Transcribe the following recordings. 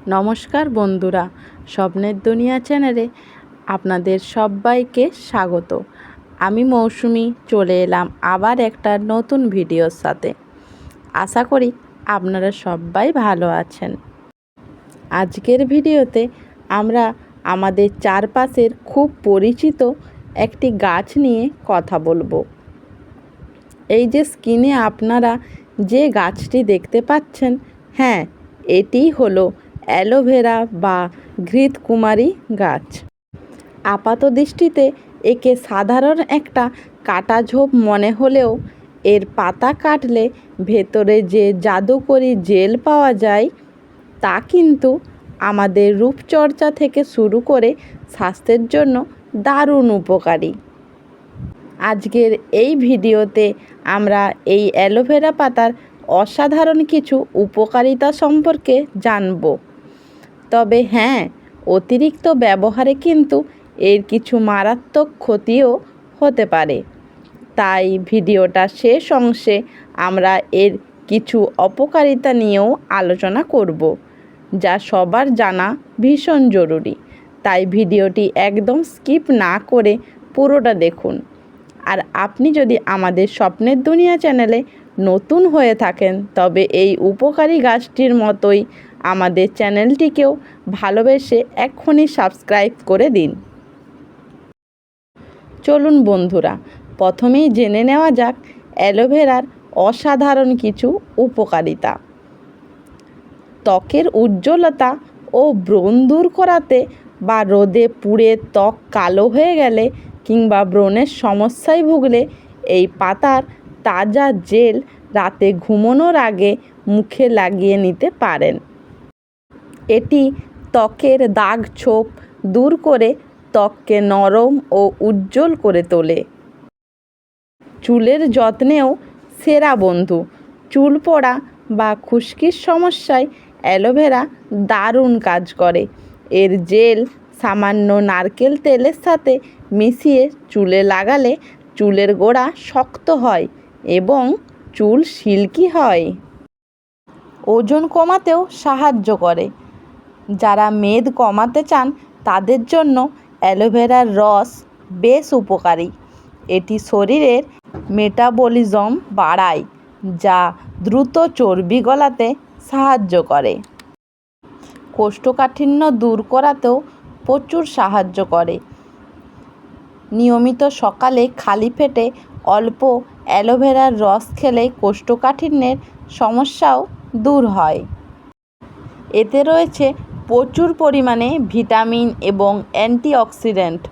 নমস্কার বন্ধুরা, স্বপ্নের দুনিয়া চ্যানেলে আপনাদের সবাইকে স্বাগত। আমি মৌসুমি চলে এলাম আবার একটা নতুন ভিডিওর সাথে। আশা করি আপনারা সবাই ভালো আছেন। আজকের ভিডিওতে আমরা আমাদের চারপাশের খুব পরিচিত একটি গাছ নিয়ে কথা বলবো। এই যে স্ক্রিনে আপনারা যে গাছটি দেখতে পাচ্ছেন, হ্যাঁ, এটিই হলো অ্যালোভেরা বা ঘৃতকুমারী গাছ। আপাত দৃষ্টিতে একে সাধারণ একটা কাটা ঝোপ মনে হলেও এর পাতা কাটলে ভেতরে যে জাদুকরি জেল পাওয়া যায় তা কিন্তু আমাদের রূপচর্চা থেকে শুরু করে স্বাস্থ্যের জন্য দারুণ উপকারী। আজকের এই ভিডিওতে আমরা এই অ্যালোভেরা পাতার অসাধারণ কিছু উপকারিতা সম্পর্কে জানব। তবে হ্যাঁ, অতিরিক্ত ব্যবহারে কিন্তু এর কিছু মারাত্মক ক্ষতিও হতে পারে। তাই ভিডিওটা শেষ অংশে আমরা এর কিছু অপকারিতা নিয়েও আলোচনা করব, যা সবার জানা ভীষণ জরুরি। তাই ভিডিওটি একদম স্কিপ না করে পুরোটা দেখুন। আর আপনি যদি আমাদের স্বপ্নের দুনিয়া চ্যানেলে নতুন হয়ে থাকেন তবে এই উপকারী গাছটির মতোই আমাদের চ্যানেলটিকেও ভালোবেসে এক্ষুনি সাবস্ক্রাইব করে দিন। চলুন বন্ধুরা, প্রথমেই জেনে নেওয়া যাক অ্যালোভেরার অসাধারণ কিছু উপকারিতা। ত্বকের উজ্জ্বলতা ও ব্রণ দূর করাতে বা রোদে পুড়ে ত্বক কালো হয়ে গেলে কিংবা ব্রণের সমস্যায় ভুগলে এই পাতার তাজা জেল রাতে ঘুমানোর আগে মুখে লাগিয়ে নিতে পারেন। এটি ত্বকের দাগ ছোপ দূর করে ত্বককে নরম ও উজ্জ্বল করে তোলে। চুলের যত্নেও সেরা বন্ধু। চুল পড়া বা খুশকির সমস্যায় অ্যালোভেরা দারুণ কাজ করে। এর জেল সামান্য নারকেল তেলের সাথে মিশিয়ে চুলে লাগালে চুলের গোড়া শক্ত হয় এবং চুল সিল্কি হয়। ওজন কমাতেও সাহায্য করে। যারা মেদ কমাতে চান তাদের জন্য অ্যালোভেরার রস বেশ উপকারী। এটি শরীরের মেটাবলিজম বাড়ায়, যা দ্রুত চর্বি গলাতে সাহায্য করে। কোষ্ঠকাঠিন্য দূর করাতেও প্রচুর সাহায্য করে। নিয়মিত সকালে খালি পেটে অল্প অ্যালোভেরার রস খেলে কোষ্ঠকাঠিন্যের সমস্যাও দূর হয়। এতে রয়েছে প্রচুর পরিমাণে ভিটামিন এবং অ্যান্টিঅক্সিডেন্ট।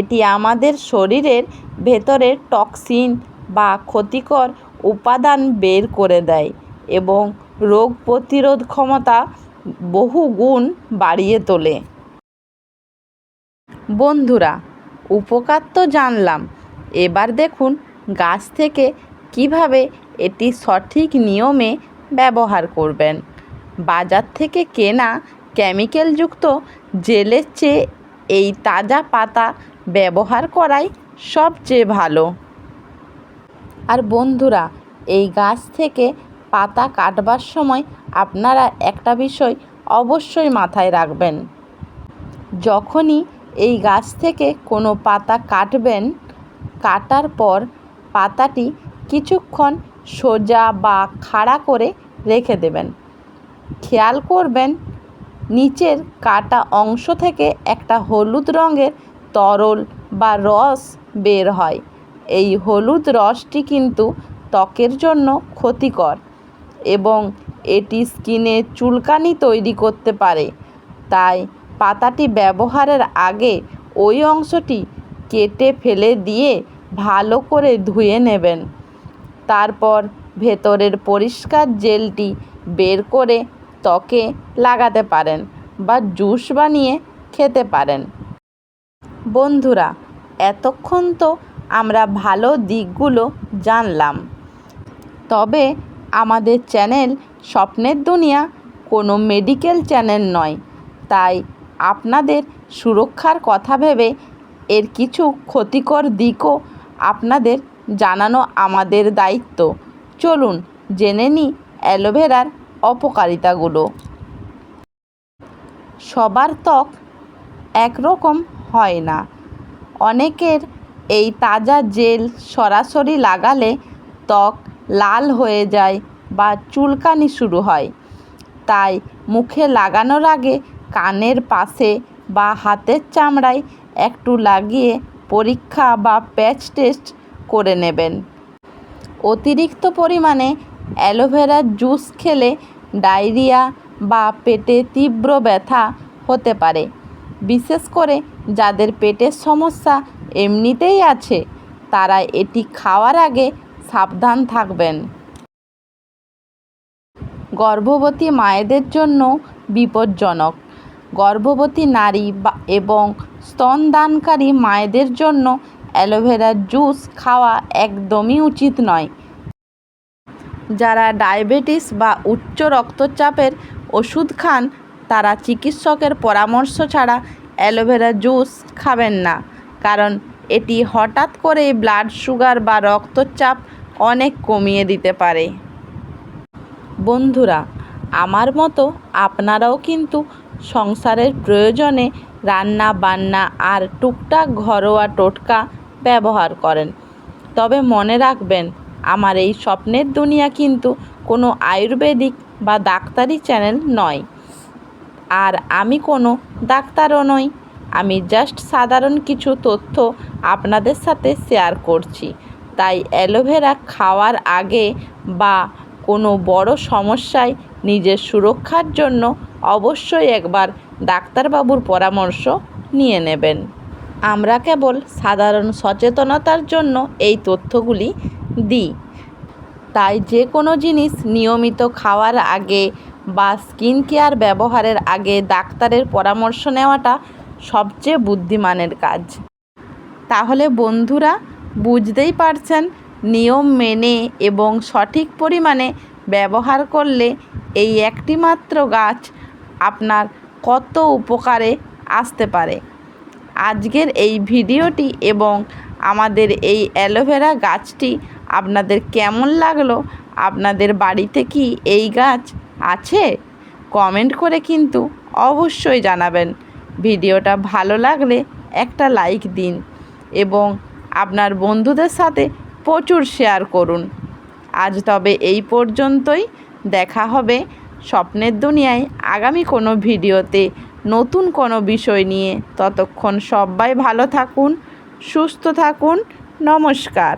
এটি আমাদের শরীরের ভেতরের টক্সিন বা ক্ষতিকর উপাদান বের করে দেয় এবং রোগ প্রতিরোধ ক্ষমতা বহু গুণ বাড়িয়ে তোলে। বন্ধুরা, উপকার তো জানলাম, এবার দেখুন গাছ থেকে কিভাবে এটি সঠিক নিয়মে ব্যবহার করবেন। বাজার থেকে কেনা কেমিক্যালযুক্ত জেলের চেয়ে এই তাজা পাতা ব্যবহার করাই সবচেয়ে ভালো। আর বন্ধুরা, এই গাছ থেকে পাতা কাটবার সময় আপনারা একটা বিষয় অবশ্যই মাথায় রাখবেন। যখনই এই গাছ থেকে কোনো পাতা কাটবেন, কাটার পর পাতাটি কিছুক্ষণ সোজা বা খাড়া করে রেখে দেবেন। খেয়াল করবেন নিচের কাটা অংশ থেকে একটা হলুদ রঙের তরল বা রস বের হয়। এই হলুদ রসটি কিন্তু ত্বকের জন্য ক্ষতিকর এবং এটি স্কিনে চুলকানি তৈরি করতে পারে। তাই পাতাটি ব্যবহারের আগে ওই অংশটি কেটে ফেলে দিয়ে ভালো করে ধুয়ে নেবেন। তারপর ভেতরের পরিষ্কার জেলটি বের করে ত্বকে লাগাতে পারেন বা জুস বানিয়ে খেতে পারেন। বন্ধুরা, এতক্ষণ তো আমরা ভালো দিকগুলো জানলাম। তবে আমাদের চ্যানেল স্বপ্নের দুনিয়া কোনো মেডিকেল চ্যানেল নয়, তাই আপনাদের সুরক্ষার কথা ভেবে এর কিছু ক্ষতিকর দিকও আপনাদের জানানো আমাদের দায়িত্ব। চলুন জেনে নিই অ্যালোভেরার অপকারিতাগুলো। সবার ত্বক একরকম হয় না। অনেকের এই তাজা জেল সরাসরি লাগালে ত্বক লাল হয়ে যায় বা চুলকানি শুরু হয়। তাই মুখে লাগানোর আগে কানের পাশে বা হাতের চামড়ায় একটু লাগিয়ে পরীক্ষা বা প্যাচ টেস্ট করে নেবেন। অতিরিক্ত পরিমাণে অ্যালোভেরার জুস খেলে ডায়রিয়া বা পেটে তীব্র ব্যথা হতে পারে। বিশেষ করে যাদের পেটের সমস্যা এমনিতেই আছে, তারা এটি খাওয়ার আগে সাবধান থাকবেন। গর্ভবতী মায়েদের জন্য বিপজ্জনক। গর্ভবতী নারী এবং স্তনদানকারী মায়েদের জন্য অ্যালোভেরার জুস খাওয়া একদমই উচিত নয়। যারা ডায়াবেটিস বা উচ্চ রক্তচাপের ওষুধ খান, তারা চিকিৎসকের পরামর্শ ছাড়া অ্যালোভেরা জুস খাবেন না, কারণ এটি হঠাৎ করেই ব্লাড সুগার বা রক্তচাপ অনেক কমিয়ে দিতে পারে। বন্ধুরা, আমার মতো আপনারাও কিন্তু সংসারের প্রয়োজনে রান্না বান্না আর টুকটাক ঘরোয়া টোটকা ব্যবহার করেন। তবে মনে রাখবেন, আমার এই স্বপ্নের দুনিয়া কিন্তু কোনো আয়ুর্বেদিক বা ডাক্তারি চ্যানেল নয়, আর আমি কোনো ডাক্তারও নই। আমি জাস্ট সাধারণ কিছু তথ্য আপনাদের সাথে শেয়ার করছি। তাই অ্যালোভেরা খাওয়ার আগে বা কোনো বড় সমস্যায় নিজের সুরক্ষার জন্য অবশ্যই একবার ডাক্তারবাবুর পরামর্শ নিয়ে নেবেন। আমরা কেবল সাধারণ সচেতনতার জন্য এই তথ্যগুলি দিই। তাই যে কোনো জিনিস নিয়মিত খাওয়ার আগে বা স্কিন কেয়ার ব্যবহারের আগে ডাক্তারের পরামর্শ নেওয়াটা সবচেয়ে বুদ্ধিমানের কাজ। তাহলে বন্ধুরা, বুঝতেই পারছেন, নিয়ম মেনে এবং সঠিক পরিমাণে ব্যবহার করলে এই একটি মাত্র গাছ আপনার কত উপকারে আসতে পারে। আজকের এই ভিডিওটি এবং আমাদের এই অ্যালোভেরা গাছটি আপনাদের কেমন লাগলো? আপনাদের বাড়িতে কি এই গাছ আছে? কমেন্ট করে কিন্তু অবশ্যই জানাবেন। ভিডিওটা ভালো লাগলে একটা লাইক দিন এবং আপনার বন্ধুদের সাথে প্রচুর শেয়ার করুন। আজ তবে এই পর্যন্তই। দেখা হবে স্বপ্নের দুনিয়ায় আগামী কোনো ভিডিওতে নতুন কোনো বিষয় নিয়ে। ততক্ষণ সবাই ভালো থাকুন, সুস্থ থাকুন। নমস্কার।